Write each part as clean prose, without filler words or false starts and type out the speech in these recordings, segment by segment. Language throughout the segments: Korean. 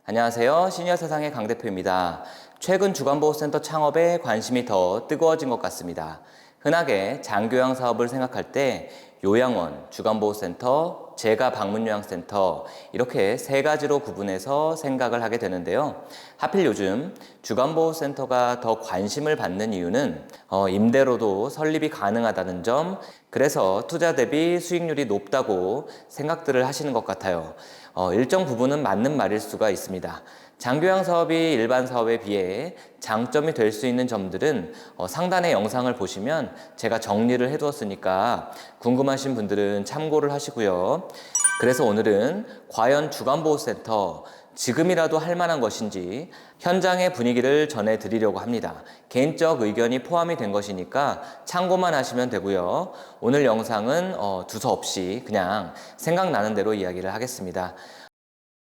안녕하세요. 시니어세상의 강 대표입니다. 최근 주간보호센터 창업에 관심이 더 뜨거워진 것 같습니다. 흔하게 장교양 사업을 생각할 때 요양원, 주간보호센터, 재가 방문요양센터 이렇게 세 가지로 구분해서 생각을 하게 되는데요. 하필 요즘 주간보호센터가 더 관심을 받는 이유는 임대로도 설립이 가능하다는 점, 그래서 투자 대비 수익률이 높다고 생각들을 하시는 것 같아요. 일정 부분은 맞는 말일 수가 있습니다. 장교양 사업이 일반 사업에 비해 장점이 될 수 있는 점들은 상단의 영상을 보시면 제가 정리를 해두었으니까 궁금하신 분들은 참고를 하시고요. 그래서 오늘은 과연 주간보호센터 지금이라도 할 만한 것인지 현장의 분위기를 전해드리려고 합니다. 개인적 의견이 포함이 된 것이니까 참고만 하시면 되고요. 오늘 영상은 두서없이 그냥 생각나는 대로 이야기를 하겠습니다.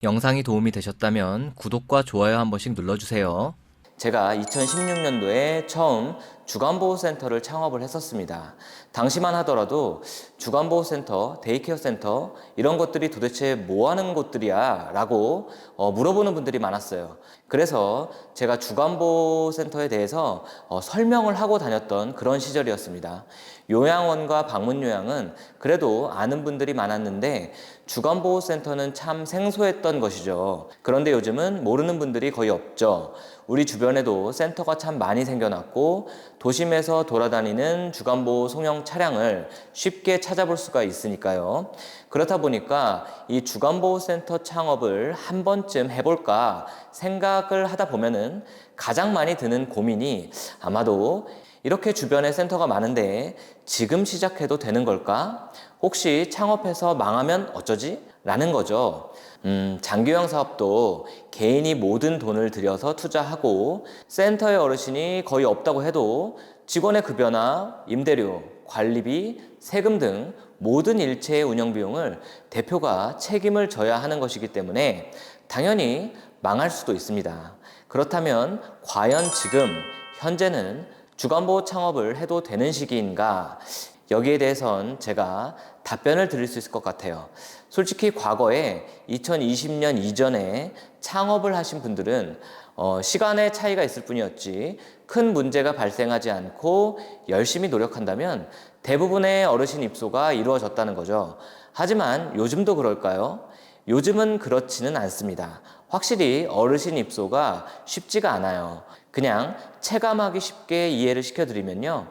영상이 도움이 되셨다면 구독과 좋아요 한 번씩 눌러주세요. 제가 2016년도에 처음 주간보호센터를 창업을 했었습니다. 당시만 하더라도 주간보호센터, 데이케어 센터 이런 것들이 도대체 뭐 하는 곳들이야? 라고 물어보는 분들이 많았어요. 그래서 제가 주간보호센터에 대해서 설명을 하고 다녔던 그런 시절이었습니다. 요양원과 방문요양은 그래도 아는 분들이 많았는데 주간보호센터는 참 생소했던 것이죠. 그런데 요즘은 모르는 분들이 거의 없죠. 우리 주변에도 센터가 참 많이 생겨났고 도심에서 돌아다니는 주간보호 송영 차량을 쉽게 찾아볼 수가 있으니까요. 그렇다 보니까 이 주간보호센터 창업을 한 번쯤 해볼까 생각을 하다 보면은 가장 많이 드는 고민이 아마도 이렇게 주변에 센터가 많은데 지금 시작해도 되는 걸까? 혹시 창업해서 망하면 어쩌지? 라는 거죠. 장교양 사업도 개인이 모든 돈을 들여서 투자하고 센터의 어르신이 거의 없다고 해도 직원의 급여나 임대료, 관리비, 세금 등 모든 일체의 운영 비용을 대표가 책임을 져야 하는 것이기 때문에 당연히 망할 수도 있습니다. 그렇다면 과연 지금 현재는 주간보호 창업을 해도 되는 시기인가? 여기에 대해선 제가 답변을 드릴 수 있을 것 같아요. 솔직히 과거에 2020년 이전에 창업을 하신 분들은 시간의 차이가 있을 뿐이었지 큰 문제가 발생하지 않고 열심히 노력한다면 대부분의 어르신 입소가 이루어졌다는 거죠. 하지만 요즘도 그럴까요? 요즘은 그렇지는 않습니다. 확실히 어르신 입소가 쉽지가 않아요. 그냥 체감하기 쉽게 이해를 시켜드리면요.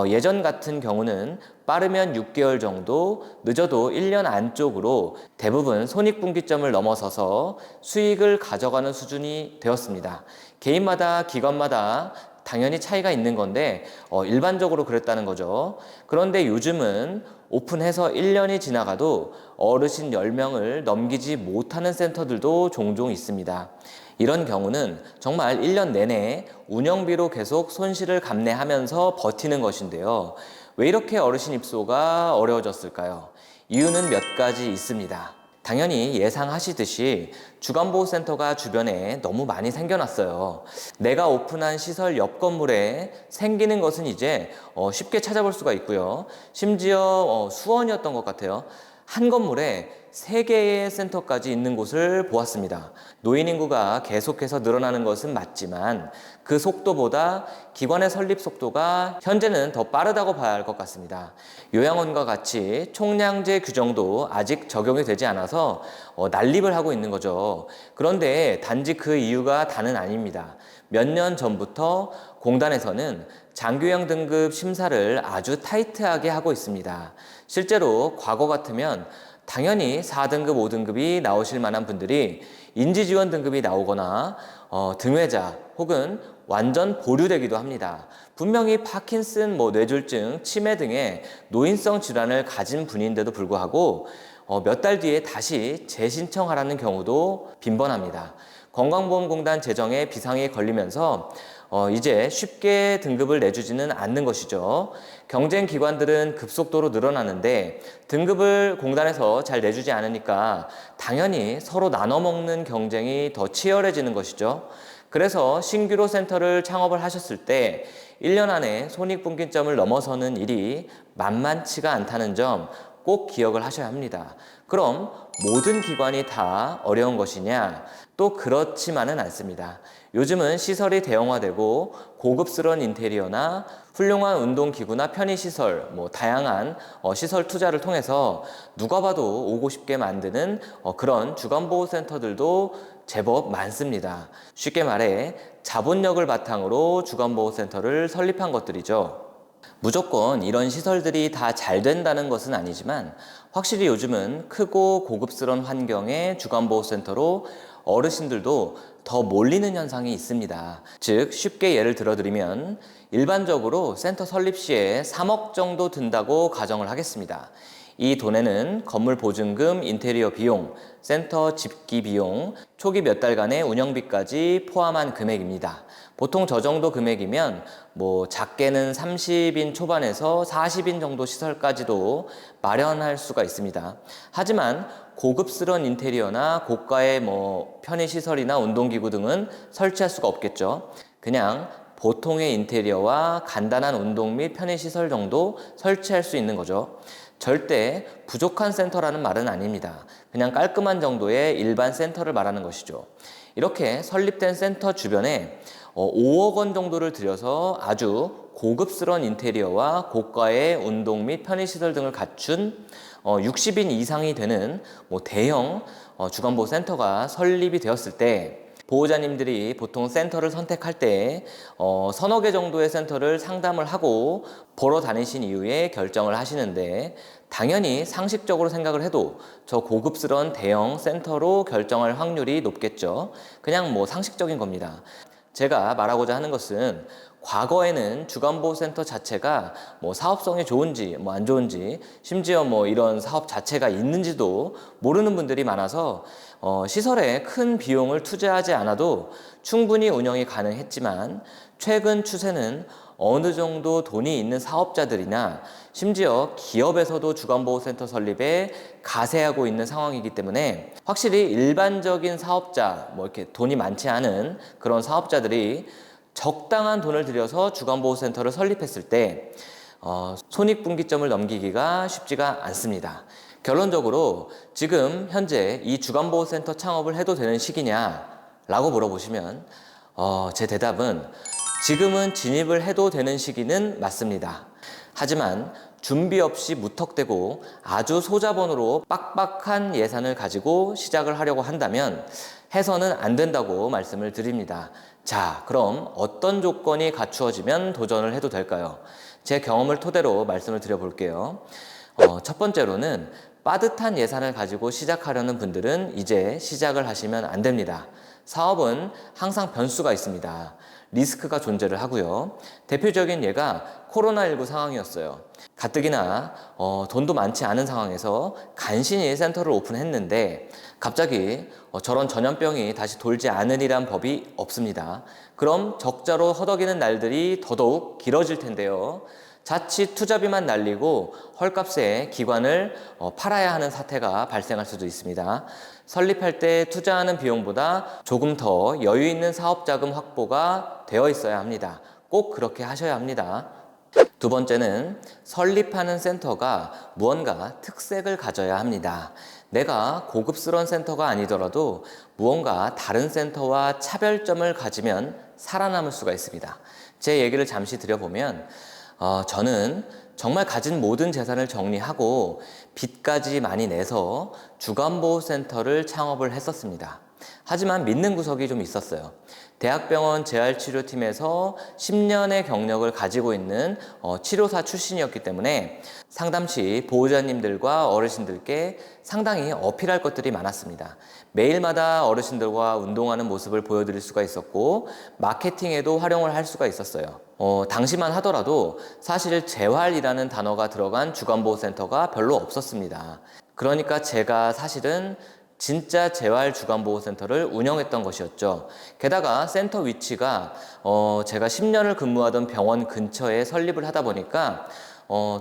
예전 같은 경우는 빠르면 6개월 정도, 늦어도 1년 안쪽으로 대부분 손익분기점을 넘어서서 수익을 가져가는 수준이 되었습니다. 개인마다, 기관마다 당연히 차이가 있는 건데 일반적으로 그랬다는 거죠. 그런데 요즘은 오픈해서 1년이 지나가도 어르신 10명을 넘기지 못하는 센터들도 종종 있습니다. 이런 경우는 정말 1년 내내 운영비로 계속 손실을 감내하면서 버티는 것인데요. 왜 이렇게 어르신 입소가 어려워졌을까요? 이유는 몇 가지 있습니다. 당연히 예상하시듯이 주간보호센터가 주변에 너무 많이 생겨났어요. 내가 오픈한 시설 옆 건물에 생기는 것은 이제 쉽게 찾아볼 수가 있고요. 심지어 수원이었던 것 같아요. 한 건물에 3개의 센터까지 있는 곳을 보았습니다. 노인 인구가 계속해서 늘어나는 것은 맞지만 그 속도보다 기관의 설립 속도가 현재는 더 빠르다고 봐야 할 것 같습니다. 요양원과 같이 총량제 규정도 아직 적용이 되지 않아서 난립을 하고 있는 거죠. 그런데 단지 그 이유가 다는 아닙니다. 몇 년 전부터 공단에서는 장교양 등급 심사를 아주 타이트하게 하고 있습니다. 실제로 과거 같으면 당연히 4등급, 5등급이 나오실 만한 분들이 인지지원 등급이 나오거나 등회자 혹은 완전 보류되기도 합니다. 분명히 파킨슨, 뇌졸중, 치매 등의 노인성 질환을 가진 분인데도 불구하고 몇 달 뒤에 다시 재신청하라는 경우도 빈번합니다. 건강보험공단 재정에 비상이 걸리면서 이제 쉽게 등급을 내주지는 않는 것이죠. 경쟁 기관들은 급속도로 늘어나는데 등급을 공단에서 잘 내주지 않으니까 당연히 서로 나눠먹는 경쟁이 더 치열해지는 것이죠. 그래서 신규로 센터를 창업을 하셨을 때 1년 안에 손익분기점을 넘어서는 일이 만만치가 않다는 점 꼭 기억을 하셔야 합니다. 그럼 모든 기관이 다 어려운 것이냐? 또 그렇지만은 않습니다. 요즘은 시설이 대형화되고 고급스러운 인테리어나 훌륭한 운동기구나 편의시설, 다양한 시설 투자를 통해서 누가 봐도 오고 싶게 만드는 그런 주간보호센터들도 제법 많습니다. 쉽게 말해 자본력을 바탕으로 주간보호센터를 설립한 것들이죠. 무조건 이런 시설들이 다 잘 된다는 것은 아니지만 확실히 요즘은 크고 고급스러운 환경의 주간보호센터로 어르신들도 더 몰리는 현상이 있습니다. 즉 쉽게 예를 들어드리면 일반적으로 센터 설립 시에 3억 정도 든다고 가정을 하겠습니다. 이 돈에는 건물 보증금, 인테리어 비용, 센터 집기 비용, 초기 몇 달간의 운영비까지 포함한 금액입니다. 보통 저 정도 금액이면 작게는 30인 초반에서 40인 정도 시설까지도 마련할 수가 있습니다. 하지만 고급스러운 인테리어나 고가의 편의시설이나 운동기구 등은 설치할 수가 없겠죠. 그냥 보통의 인테리어와 간단한 운동 및 편의시설 정도 설치할 수 있는 거죠. 절대 부족한 센터라는 말은 아닙니다. 그냥 깔끔한 정도의 일반 센터를 말하는 것이죠. 이렇게 설립된 센터 주변에 5억 원 정도를 들여서 아주 고급스러운 인테리어와 고가의 운동 및 편의시설 등을 갖춘 60인 이상이 되는 대형 주간보호센터가 설립이 되었을 때 보호자님들이 보통 센터를 선택할 때 서너 개 정도의 센터를 상담을 하고 보러 다니신 이후에 결정을 하시는데 당연히 상식적으로 생각을 해도 저 고급스러운 대형 센터로 결정할 확률이 높겠죠. 그냥 상식적인 겁니다. 제가 말하고자 하는 것은 과거에는 주간보호센터 자체가 사업성이 좋은지 안 좋은지 심지어 이런 사업 자체가 있는지도 모르는 분들이 많아서 시설에 큰 비용을 투자하지 않아도 충분히 운영이 가능했지만 최근 추세는 어느 정도 돈이 있는 사업자들이나 심지어 기업에서도 주간보호센터 설립에 가세하고 있는 상황이기 때문에 확실히 일반적인 사업자, 이렇게 돈이 많지 않은 그런 사업자들이 적당한 돈을 들여서 주간보호센터를 설립했을 때 손익분기점을 넘기기가 쉽지가 않습니다. 결론적으로 지금 현재 이 주간보호센터 창업을 해도 되는 시기냐 라고 물어보시면 제 대답은 지금은 진입을 해도 되는 시기는 맞습니다. 하지만 준비 없이 무턱대고 아주 소자본으로 빡빡한 예산을 가지고 시작을 하려고 한다면 해서는 안 된다고 말씀을 드립니다. 자, 그럼 어떤 조건이 갖추어지면 도전을 해도 될까요? 제 경험을 토대로 말씀을 드려볼게요. 첫 번째로는 빠듯한 예산을 가지고 시작하려는 분들은 이제 시작을 하시면 안 됩니다. 사업은 항상 변수가 있습니다. 리스크가 존재를 하고요. 대표적인 예가 코로나19 상황이었어요. 가뜩이나 돈도 많지 않은 상황에서 간신히 센터를 오픈했는데 갑자기 저런 전염병이 다시 돌지 않으리란 법이 없습니다. 그럼 적자로 허덕이는 날들이 더더욱 길어질 텐데요. 자칫 투자비만 날리고 헐값에 기관을 팔아야 하는 사태가 발생할 수도 있습니다. 설립할 때 투자하는 비용보다 조금 더 여유 있는 사업자금 확보가 되어 있어야 합니다. 꼭 그렇게 하셔야 합니다. 두 번째는 설립하는 센터가 무언가 특색을 가져야 합니다. 내가 고급스러운 센터가 아니더라도 무언가 다른 센터와 차별점을 가지면 살아남을 수가 있습니다. 제 얘기를 잠시 드려보면 저는 정말 가진 모든 재산을 정리하고 빚까지 많이 내서 주간보호센터를 창업을 했었습니다. 하지만 믿는 구석이 좀 있었어요. 대학병원 재활치료팀에서 10년의 경력을 가지고 있는 치료사 출신이었기 때문에 상담 시 보호자님들과 어르신들께 상당히 어필할 것들이 많았습니다. 매일마다 어르신들과 운동하는 모습을 보여드릴 수가 있었고 마케팅에도 활용을 할 수가 있었어요. 당시만 하더라도 사실 재활이라는 단어가 들어간 주간보호센터가 별로 없었습니다. 그러니까 제가 사실은 진짜 재활 주간보호센터를 운영했던 것이었죠. 게다가 센터 위치가 제가 10년을 근무하던 병원 근처에 설립을 하다 보니까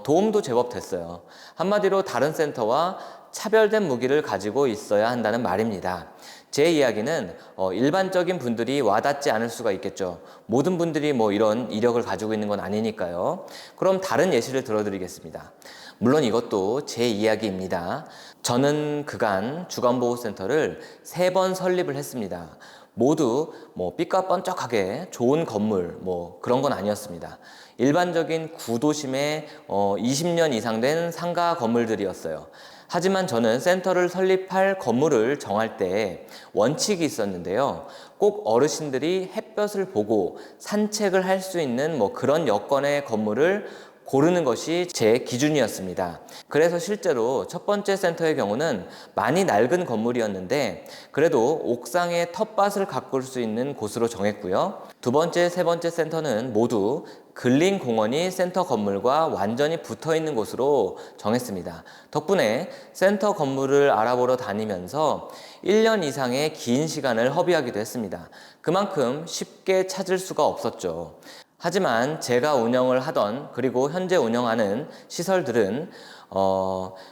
도움도 제법 됐어요. 한마디로 다른 센터와 차별된 무기를 가지고 있어야 한다는 말입니다. 제 이야기는 일반적인 분들이 와닿지 않을 수가 있겠죠. 모든 분들이 이런 이력을 가지고 있는 건 아니니까요. 그럼 다른 예시를 들어드리겠습니다. 물론 이것도 제 이야기입니다. 저는 그간 주간보호센터를 3번 설립을 했습니다. 모두 삐까뻔쩍하게 좋은 건물 그런 건 아니었습니다. 일반적인 구도심의 20년 이상 된 상가 건물들이었어요. 하지만 저는 센터를 설립할 건물을 정할 때 원칙이 있었는데요. 꼭 어르신들이 햇볕을 보고 산책을 할 수 있는 그런 여건의 건물을 고르는 것이 제 기준이었습니다. 그래서 실제로 첫 번째 센터의 경우는 많이 낡은 건물이었는데 그래도 옥상에 텃밭을 가꿀 수 있는 곳으로 정했고요. 두 번째, 세 번째 센터는 모두 근린 공원이 센터 건물과 완전히 붙어 있는 곳으로 정했습니다. 덕분에 센터 건물을 알아보러 다니면서 1년 이상의 긴 시간을 허비하기도 했습니다. 그만큼 쉽게 찾을 수가 없었죠. 하지만 제가 운영을 하던 그리고 현재 운영하는 시설들은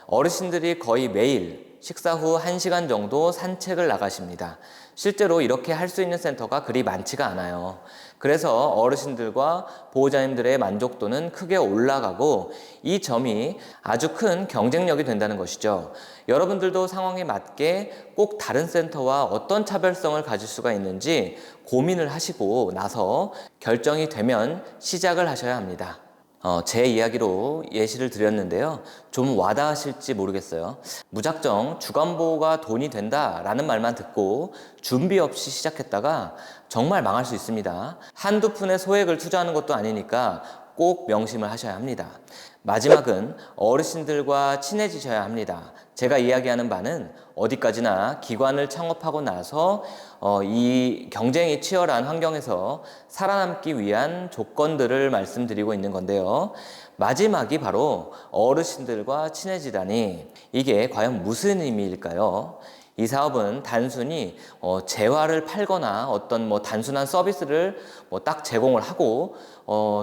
어르신들이 거의 매일 식사 후 1시간 정도 산책을 나가십니다. 실제로 이렇게 할 수 있는 센터가 그리 많지가 않아요. 그래서 어르신들과 보호자님들의 만족도는 크게 올라가고 이 점이 아주 큰 경쟁력이 된다는 것이죠. 여러분들도 상황에 맞게 꼭 다른 센터와 어떤 차별성을 가질 수가 있는지 고민을 하시고 나서 결정이 되면 시작을 하셔야 합니다. 제 이야기로 예시를 드렸는데요. 좀 와닿으실지 모르겠어요. 무작정 주간보호가 돈이 된다라는 말만 듣고 준비 없이 시작했다가 정말 망할 수 있습니다. 한두 푼의 소액을 투자하는 것도 아니니까 꼭 명심을 하셔야 합니다. 마지막은 어르신들과 친해지셔야 합니다. 제가 이야기하는 바는 어디까지나 기관을 창업하고 나서 이 경쟁이 치열한 환경에서 살아남기 위한 조건들을 말씀드리고 있는 건데요. 마지막이 바로 어르신들과 친해지다니 이게 과연 무슨 의미일까요? 이 사업은 단순히 재화를 팔거나 어떤 단순한 서비스를 딱 제공을 하고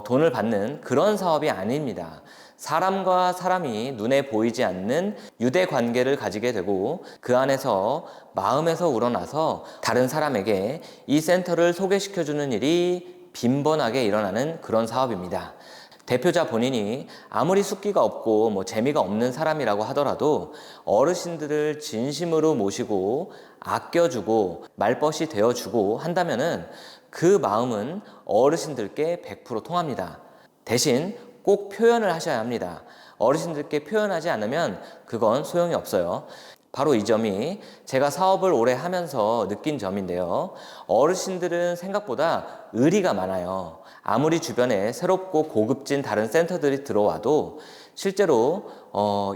돈을 받는 그런 사업이 아닙니다. 사람과 사람이 눈에 보이지 않는 유대 관계를 가지게 되고 그 안에서 마음에서 우러나서 다른 사람에게 이 센터를 소개시켜주는 일이 빈번하게 일어나는 그런 사업입니다. 대표자 본인이 아무리 숫기가 없고 재미가 없는 사람이라고 하더라도 어르신들을 진심으로 모시고 아껴주고 말벗이 되어주고 한다면은 그 마음은 어르신들께 100% 통합니다. 대신 꼭 표현을 하셔야 합니다. 어르신들께 표현하지 않으면 그건 소용이 없어요. 바로 이 점이 제가 사업을 오래 하면서 느낀 점인데요. 어르신들은 생각보다 의리가 많아요. 아무리 주변에 새롭고 고급진 다른 센터들이 들어와도 실제로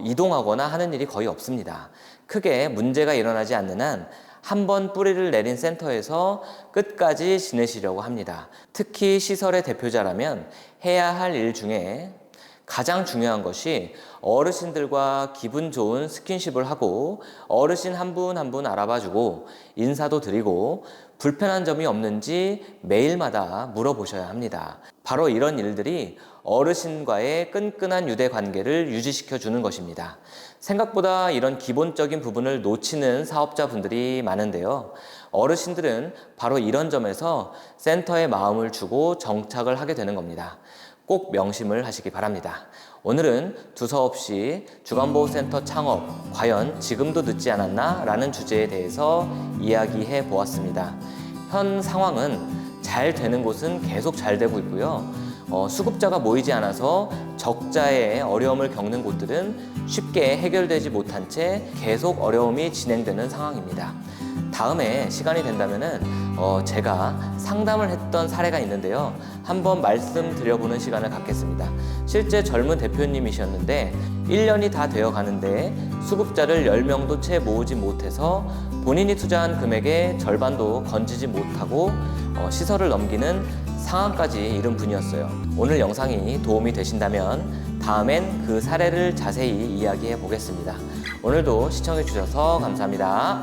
이동하거나 하는 일이 거의 없습니다. 크게 문제가 일어나지 않는 한 한 번 뿌리를 내린 센터에서 끝까지 지내시려고 합니다. 특히 시설의 대표자라면 해야 할 일 중에 가장 중요한 것이 어르신들과 기분 좋은 스킨십을 하고 어르신 한 분 한 분 알아봐주고 인사도 드리고 불편한 점이 없는지 매일마다 물어보셔야 합니다. 바로 이런 일들이 어르신과의 끈끈한 유대 관계를 유지시켜 주는 것입니다. 생각보다 이런 기본적인 부분을 놓치는 사업자분들이 많은데요. 어르신들은 바로 이런 점에서 센터에 마음을 주고 정착을 하게 되는 겁니다. 꼭 명심을 하시기 바랍니다. 오늘은 두서없이 주간보호센터 창업 과연 지금도 늦지 않았나? 라는 주제에 대해서 이야기해 보았습니다. 현 상황은 잘 되는 곳은 계속 잘 되고 있고요. 수급자가 모이지 않아서 적자의 어려움을 겪는 곳들은 쉽게 해결되지 못한 채 계속 어려움이 진행되는 상황입니다. 다음에 시간이 된다면은 제가 상담을 했던 사례가 있는데요. 한번 말씀드려보는 시간을 갖겠습니다. 실제 젊은 대표님이셨는데 1년이 다 되어 가는데 수급자를 10명도 채 모으지 못해서 본인이 투자한 금액의 절반도 건지지 못하고 시설을 넘기는 상황까지 이른 분이었어요. 오늘 영상이 도움이 되신다면 다음엔 그 사례를 자세히 이야기해 보겠습니다. 오늘도 시청해 주셔서 감사합니다.